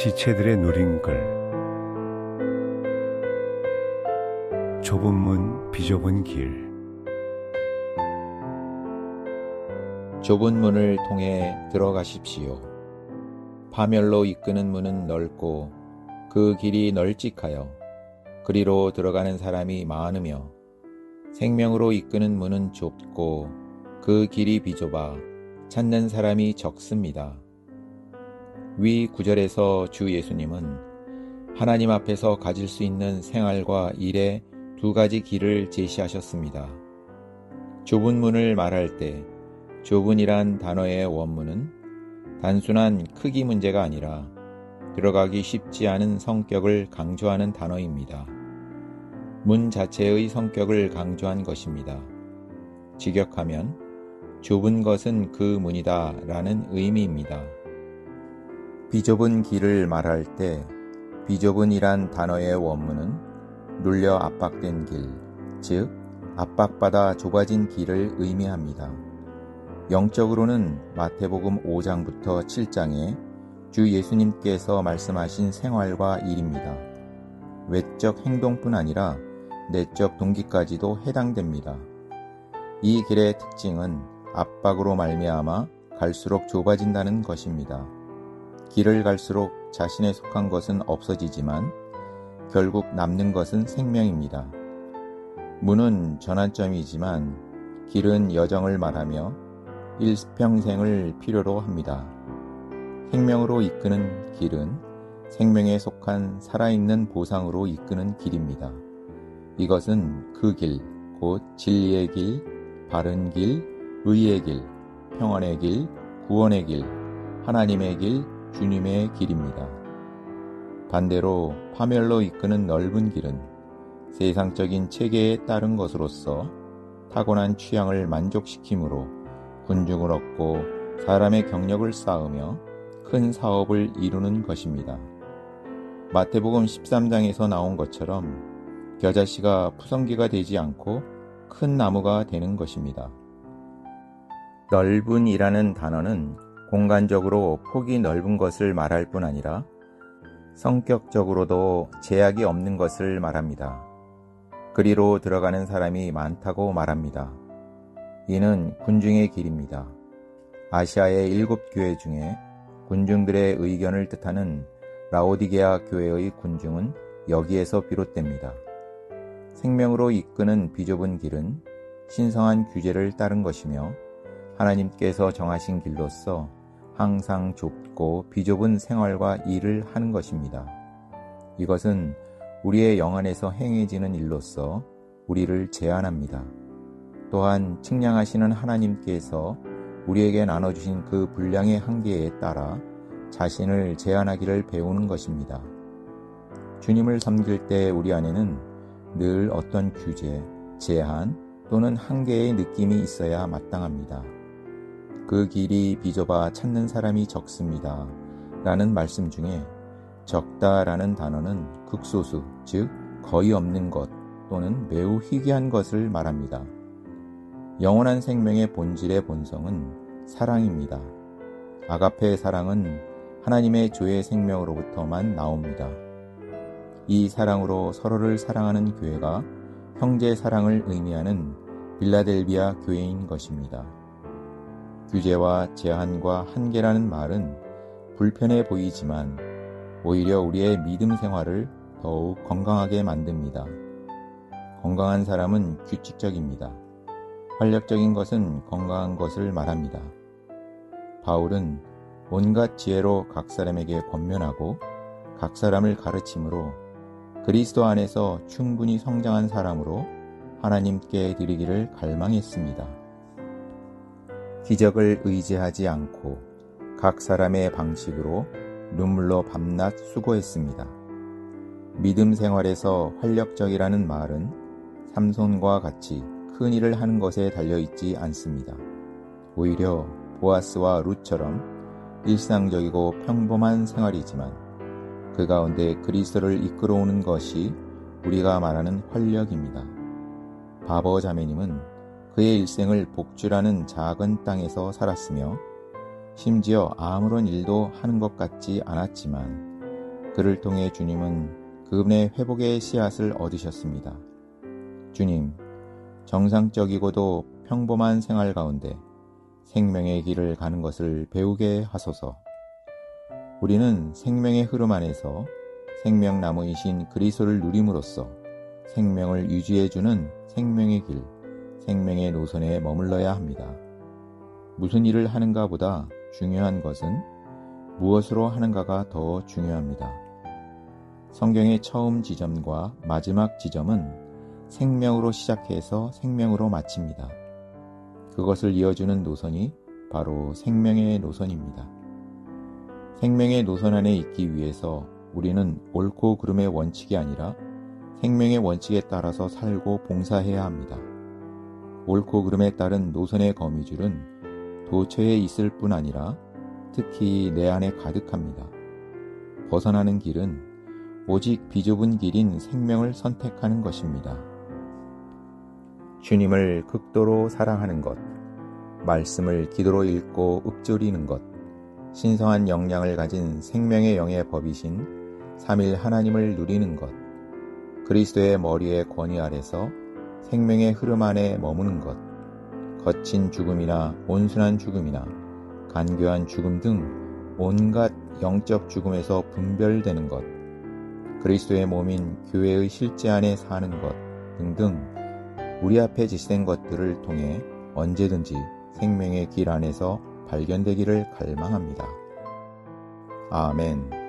지체들의 누린글. 좁은 문 비좁은 길. 좁은 문을 통해 들어가십시오. 파멸로 이끄는 문은 넓고 그 길이 널찍하여 그리로 들어가는 사람이 많으며, 생명으로 이끄는 문은 좁고 그 길이 비좁아 찾는 사람이 적습니다. 위 9절에서 주 예수님은 하나님 앞에서 가질 수 있는 생활과 일의 두 가지 길을 제시하셨습니다. 좁은 문을 말할 때 좁은이란 단어의 원문은 단순한 크기 문제가 아니라 들어가기 쉽지 않은 성격을 강조하는 단어입니다. 문 자체의 성격을 강조한 것입니다. 직역하면 좁은 것은 그 문이다 라는 의미입니다. 비좁은 길을 말할 때 비좁은이란 단어의 원문은 눌려 압박된 길, 즉 압박받아 좁아진 길을 의미합니다. 영적으로는 마태복음 5장부터 7장에 주 예수님께서 말씀하신 생활과 일입니다. 외적 행동뿐 아니라 내적 동기까지도 해당됩니다. 이 길의 특징은 압박으로 말미암아 갈수록 좁아진다는 것입니다. 길을 갈수록 자신에 속한 것은 없어지지만 결국 남는 것은 생명입니다. 문은 전환점이지만 길은 여정을 말하며 일평생을 필요로 합니다. 생명으로 이끄는 길은 생명에 속한 살아있는 보상으로 이끄는 길입니다. 이것은 그 길, 곧 진리의 길, 바른 길, 의의 길, 평안의 길, 구원의 길, 하나님의 길, 주님의 길입니다. 반대로 파멸로 이끄는 넓은 길은 세상적인 체계에 따른 것으로서 타고난 취향을 만족시키므로 군중을 얻고 사람의 경력을 쌓으며 큰 사업을 이루는 것입니다. 마태복음 13장에서 나온 것처럼 겨자씨가 푸성기가 되지 않고 큰 나무가 되는 것입니다. 넓은이라는 단어는 공간적으로 폭이 넓은 것을 말할 뿐 아니라 성격적으로도 제약이 없는 것을 말합니다. 그리로 들어가는 사람이 많다고 말합니다. 이는 군중의 길입니다. 아시아의 7교회 중에 군중들의 의견을 뜻하는 라오디게아 교회의 군중은 여기에서 비롯됩니다. 생명으로 이끄는 비좁은 길은 신성한 규제를 따른 것이며 하나님께서 정하신 길로서 항상 좁고 비좁은 생활과 일을 하는 것입니다. 이것은 우리의 영안에서 행해지는 일로서 우리를 제한합니다. 또한 측량하시는 하나님께서 우리에게 나눠주신 그 분량의 한계에 따라 자신을 제한하기를 배우는 것입니다. 주님을 섬길 때 우리 안에는 늘 어떤 규제, 제한 또는 한계의 느낌이 있어야 마땅합니다. 그 길이 비좁아 찾는 사람이 적습니다 라는 말씀 중에 적다라는 단어는 극소수, 즉 거의 없는 것 또는 매우 희귀한 것을 말합니다. 영원한 생명의 본질의 본성은 사랑입니다. 아가페의 사랑은 하나님의 조의 생명으로부터만 나옵니다. 이 사랑으로 서로를 사랑하는 교회가 형제 사랑을 의미하는 빌라델비아 교회인 것입니다. 규제와 제한과 한계라는 말은 불편해 보이지만 오히려 우리의 믿음 생활을 더욱 건강하게 만듭니다. 건강한 사람은 규칙적입니다. 활력적인 것은 건강한 것을 말합니다. 바울은 온갖 지혜로 각 사람에게 권면하고 각 사람을 가르침으로 그리스도 안에서 충분히 성장한 사람으로 하나님께 드리기를 갈망했습니다. 기적을 의지하지 않고 각 사람의 방식으로 눈물로 밤낮 수고했습니다. 믿음 생활에서 활력적이라는 말은 삼손과 같이 큰 일을 하는 것에 달려있지 않습니다. 오히려 보아스와 룻처럼 일상적이고 평범한 생활이지만 그 가운데 그리스도를 이끌어오는 것이 우리가 말하는 활력입니다. 바버 자매님은 그의 일생을 복주라는 작은 땅에서 살았으며 심지어 아무런 일도 하는 것 같지 않았지만 그를 통해 주님은 그분의 회복의 씨앗을 얻으셨습니다. 주님, 정상적이고도 평범한 생활 가운데 생명의 길을 가는 것을 배우게 하소서. 우리는 생명의 흐름 안에서 생명나무이신 그리스도를 누림으로써 생명을 유지해주는 생명의 길, 생명의 노선에 머물러야 합니다. 무슨 일을 하는가 보다 중요한 것은 무엇으로 하는가가 더 중요합니다. 성경의 처음 지점과 마지막 지점은 생명으로 시작해서 생명으로 마칩니다. 그것을 이어주는 노선이 바로 생명의 노선입니다. 생명의 노선 안에 있기 위해서 우리는 옳고 그름의 원칙이 아니라 생명의 원칙에 따라서 살고 봉사해야 합니다. 옳고 그름에 따른 노선의 거미줄은 도처에 있을 뿐 아니라 특히 내 안에 가득합니다. 벗어나는 길은 오직 비좁은 길인 생명을 선택하는 것입니다. 주님을 극도로 사랑하는 것, 말씀을 기도로 읽고 읊조리는 것, 신성한 역량을 가진 생명의 영의 법이신 삼일 하나님을 누리는 것, 그리스도의 머리의 권위 아래서 생명의 흐름 안에 머무는 것, 거친 죽음이나 온순한 죽음이나 간교한 죽음 등 온갖 영적 죽음에서 분별되는 것, 그리스도의 몸인 교회의 실제 안에 사는 것 등등 우리 앞에 지시된 것들을 통해 언제든지 생명의 길 안에서 발견되기를 갈망합니다. 아멘.